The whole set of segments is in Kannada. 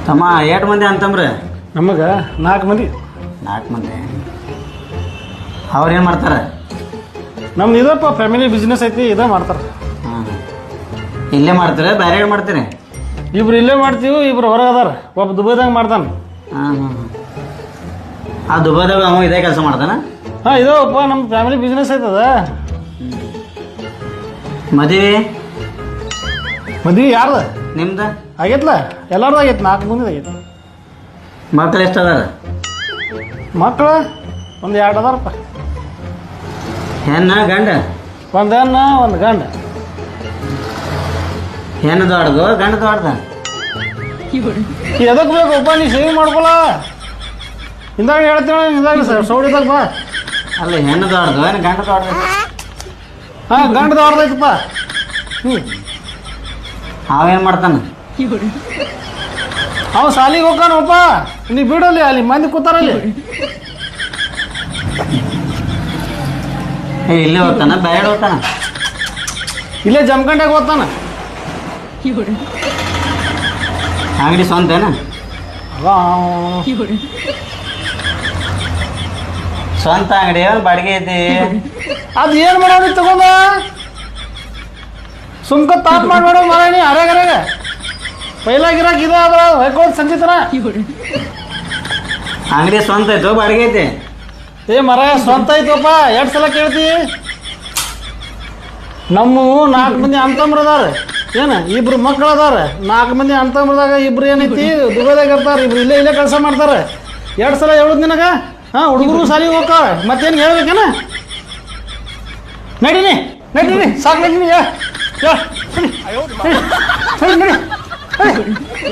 ತಮ್ಮ ಎಷ್ಟು ಮಂದಿ ಅಂತಂಬ್ರಿ? ನಮಗೆ 4 ಮಂದಿ. 4 ಮಂದಿ. ಅವ್ರೇನು ಮಾಡ್ತಾರೆ? ನಮ್ದು ಇದಪ್ಪ ಫ್ಯಾಮಿಲಿ ಬಿಸ್ನೆಸ್ ಐತಿ, ಇದೇ ಮಾಡ್ತಾರೆ. ಹಾಂ, ಇಲ್ಲೇ ಮಾಡ್ತೀರ ಬೇರೆ ಏನು ಮಾಡ್ತೀರಿ? ಇಬ್ರು ಇಲ್ಲೇ ಮಾಡ್ತೀವಿ, ಇಬ್ರು ಹೊರಗೆ ಅದಾರ. ಒಬ್ಬ ದುಬೈದಾಗ ಮಾಡ್ತಾನೆ. ಹಾಂ ಹಾಂ ಹಾಂ. ಆ ದುಬೈದಾಗ ಅವ ಇದೇ ಕೆಲಸ ಮಾಡ್ತಾನೆ? ಹಾಂ, ಇದಪ್ಪ ನಮ್ಮ ಫ್ಯಾಮಿಲಿ ಬಿಸ್ನೆಸ್ ಐತದ. ಮದ್ವೆ ಯಾರ್ದು? ನಿಮ್ದು ಆಗೈತ್ಲ, ಎಲ್ಲಾರ್ದು ಆಗೈತೆ. 4 ಮಂದಿದು ಆಗೈತೆ. ಮಕ್ಳು ಎಷ್ಟು ಅದಾರ? ಮಕ್ಕಳು ಒಂದು 2 ಅದಾರಪ್ಪ. ಹೆಣ್ಣ ಗಂಡ? ಒಂದು ಹೆಣ್ಣ ಒಂದು ಗಂಡ. ಹೆಣ್ಣು ದೊಡ್ಡದು ಗಂಡ ದೊಡ್ಡದ? ಎದಕ್ಕೆ ಬೇಕಪ್ಪ ನೀ ಸೇವಿಂಗ್ ಮಾಡ್ಕೊಳ? ಹಿಂದಾಗ ಹೇಳ್ತೀವಿ, ಹಿಂದಾಗ ಸೌಡಿದಾಗ ಬಾ. ಅಲ್ಲ, ಹೆಣ್ಣು ದೊಡ್ಡದು ಏನು ಗಂಡ ದೊಡ್ಡದು? ಹಾಂ, ಗಂಡ ದೊಡ್ಡದೈತಪ್ಪ. ಅವೇನು ಮಾಡ್ತಾನೆ? ಅವ ಸಾಲಿಗೆ ಹೋಗ್ತಾನಪ್ಪ. ನೀ ಬಿಡಲ್ಲಿ, ಅಲ್ಲಿ ಮಂದಿ ಕೂತಾರಲ್ಲಿ. ಇಲ್ಲೇ ಹೋಗ್ತಾನ ಬೇರೆ ಹೋಗ್ತಾನ? ಇಲ್ಲೇ ಜಮಖಂಡ್ಯಾಗ ಹೋಗ್ತಾನ. ಅಂಗಡಿ ಸ್ವಂತ ಏನ? ಸ್ವಂತ ಅಂಗಡಿ ಬಾಡಿಗೆ ಐತಿ? ಅದು ಏನು ಮಾಡೋದು ತಗೊಂಡ ಸುಮ್ಕ ತಾಪ್ ಮಾಡ್ಬೇಡ ಮರಾಣಿ. ಅರೆಗರೆಗ ಪೈಲಾಗಿರಾಕ ಇದು ಅದ್ರ ಹೊಯ್ಕೊಳ್ಳೋದು ಸಂಜಿತನ. ಅಂಗಡಿ ಸ್ವಂತ ಐತೋ ಬಾಡಿಗೆ ಐತಿ? ಏ ಮರ ಸ್ವಂತ ಐತಪ್ಪ. 2 ಸಲ ಕೇಳ್ತಿ. ನಮ್ಮ 4 ಮಂದಿ ಅಂತಂಬ್ರ ಅದಾರ. ಏನು 2 ಮಕ್ಳು ಅದಾರ. 4 ಮಂದಿ ಅಂತಂಬ್ರದಾಗ 2 ಏನೈತಿ ದುಬೈದಾಗ ಇರ್ತಾರೆ. 2 ಇಲ್ಲೇ ಕೆಲಸ ಮಾಡ್ತಾರೆ. 2 ಸಲ ಹೇಳುದು ನಿನಗ. ಹಾಂ, ಹುಡುಗರು ಸಾಲಿಗೆ ಹೋಗ್ತಾವ. ಮತ್ತೇನು ಹೇಳ್ಬೇಕೇನ? ನಡೀನಿ ನಡೀನಿ, ಸಾಕ್ಲೀನಿ.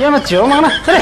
ಏನು ಮಗನ ಸರಿ.